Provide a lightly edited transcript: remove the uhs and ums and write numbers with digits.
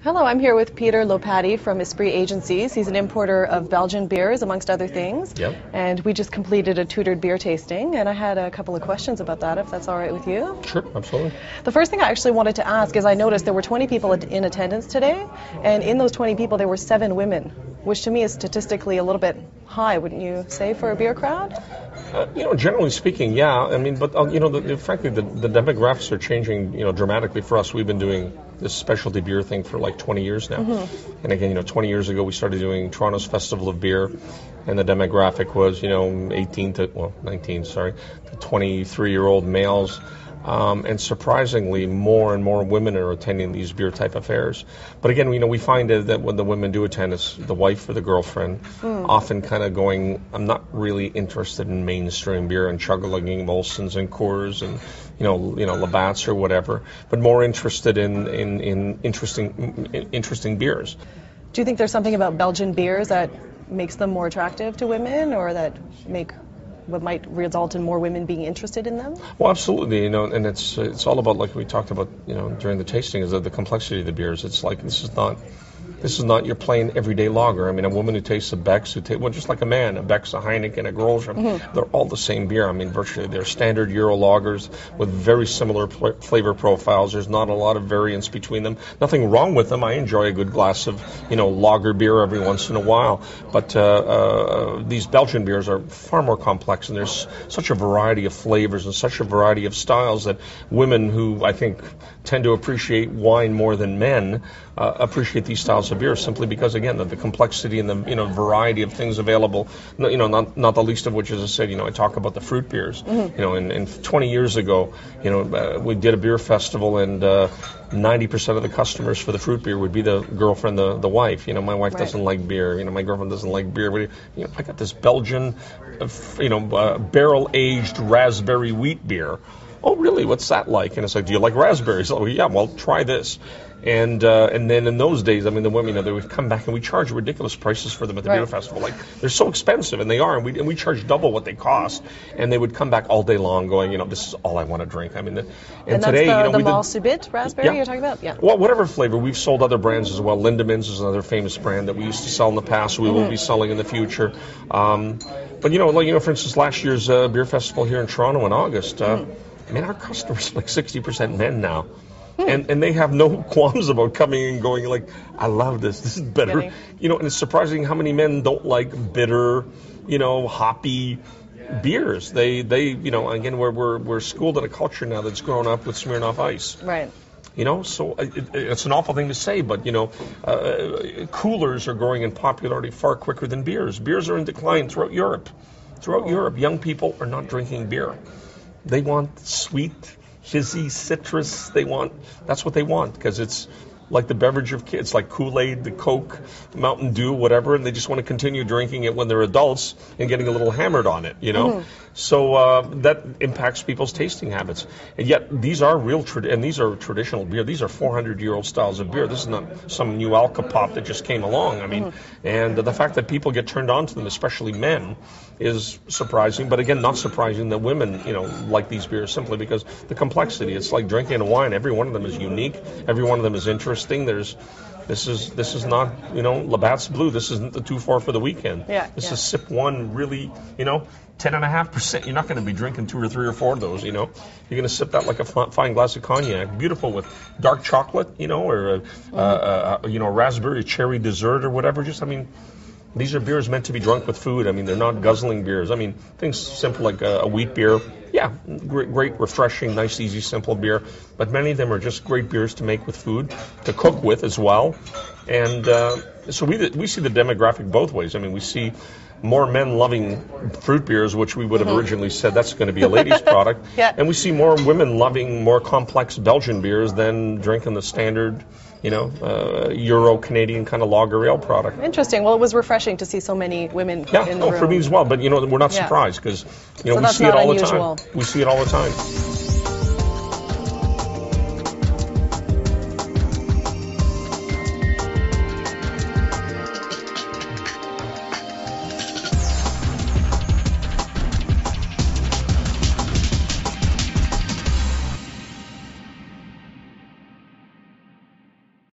Hello, I'm here with Peter Lopaty from Esprit Agencies. He's an importer of Belgian beers, amongst other things. Yep. And we just completed a tutored beer tasting, and I had a couple of questions about that, if that's all right with you. Sure, absolutely. The first thing I actually wanted to ask is I noticed there were 20 people in attendance today, and in those 20 people there were 7 women, which to me is statistically a little bit high, wouldn't you say, for a beer crowd? Generally speaking, yeah. I mean, but frankly, the demographics are changing, dramatically for us. We've been doing this specialty beer thing for like 20 years now. Mm-hmm. And again, 20 years ago we started doing Toronto's Festival of Beer, and the demographic was, 19 to 23-year-old males. And surprisingly, more and more women are attending these beer type affairs. But again, we find that when the women do attend, it's the wife or the girlfriend, often kind of going, I'm not really interested in mainstream beer and chug-a-lugging Molsons and Coors and Labatt's or whatever, but more interested in interesting beers. Do you think there's something about Belgian beers that makes them more attractive to women, or that what might result in more women being interested in them? Well, absolutely, and it's all about, like we talked about, during the tasting, is the complexity of the beers. It's like this is not your plain everyday lager. I mean, a woman who tastes a Beck's, just like a man, a Beck's, a Heineken, a Grolsch, they're all the same beer. I mean, virtually they're standard Euro lagers with very similar flavor profiles. There's not a lot of variance between them. Nothing wrong with them. I enjoy a good glass of, lager beer every once in a while. But these Belgian beers are far more complex, and there's such a variety of flavors and such a variety of styles that women who, I think, tend to appreciate wine more than men appreciate these styles of beer, simply because, again, the complexity and the variety of things available. Not the least of which, as I said, I talk about the fruit beers. And 20 years ago, we did a beer festival, and 90% of the customers for the fruit beer would be the girlfriend, the wife. My wife doesn't like beer. My girlfriend doesn't like beer. I got this Belgian, barrel-aged raspberry wheat beer. Oh, really? What's that like? And it's like, do you like raspberries? Oh, yeah, well, try this. And then in those days, I mean, the women, they would come back and we charge ridiculous prices for them at the beer festival. Like, they're so expensive, and they are, and we charge double what they cost. And they would come back all day long going, this is all I want to drink. I mean, and today, that's the Mal Subit raspberry you're talking about? Yeah. Well, whatever flavor. We've sold other brands as well. Lindemans is another famous brand that we used to sell in the past. We will be selling in the future. But for instance, last year's beer festival here in Toronto in August. Our customers are like 60% men now. And they have no qualms about coming and going like, I love this. This is better. And it's surprising how many men don't like bitter, hoppy beers. They again, we're schooled in a culture now that's grown up with Smirnoff Ice. Right. So it's an awful thing to say, but, coolers are growing in popularity far quicker than beers. Beers are in decline throughout Europe. Young people are not drinking beer. They want sweet, fizzy, citrus. That's what they want, because it's like the beverage of kids, like Kool-Aid, the Coke, Mountain Dew, whatever, and they just want to continue drinking it when they're adults and getting a little hammered on it, So that impacts people's tasting habits. And yet these are these are traditional beer. These are 400-year-old styles of beer. This is not some new alcopop that just came along. I mean, and the fact that people get turned on to them, especially men, is surprising. But again, not surprising that women, like these beers, simply because the complexity. It's like drinking a wine. Every one of them is unique. Every one of them is interesting. This is not, Labatt's Blue. This isn't the 2-4 for the weekend. This is sip one, really, 10.5%. You're not going to be drinking 2 or 3 or 4 of those, You're going to sip that like a fine glass of cognac. Beautiful with dark chocolate, or a raspberry cherry dessert or whatever. These are beers meant to be drunk with food. I mean, they're not guzzling beers. I mean, things simple like a wheat beer. Yeah, great, refreshing, nice, easy, simple beer. But many of them are just great beers to make with food, to cook with as well. And so we see the demographic both ways. I mean, we see more men loving fruit beers, which we would have originally said that's going to be a ladies' product. And we see more women loving more complex Belgian beers than drinking the standard, Euro-Canadian kind of lager ale product. Interesting. Well, it was refreshing to see so many women in the room. For me as well. But, we're not surprised because, we see it all the time. We see it all the time.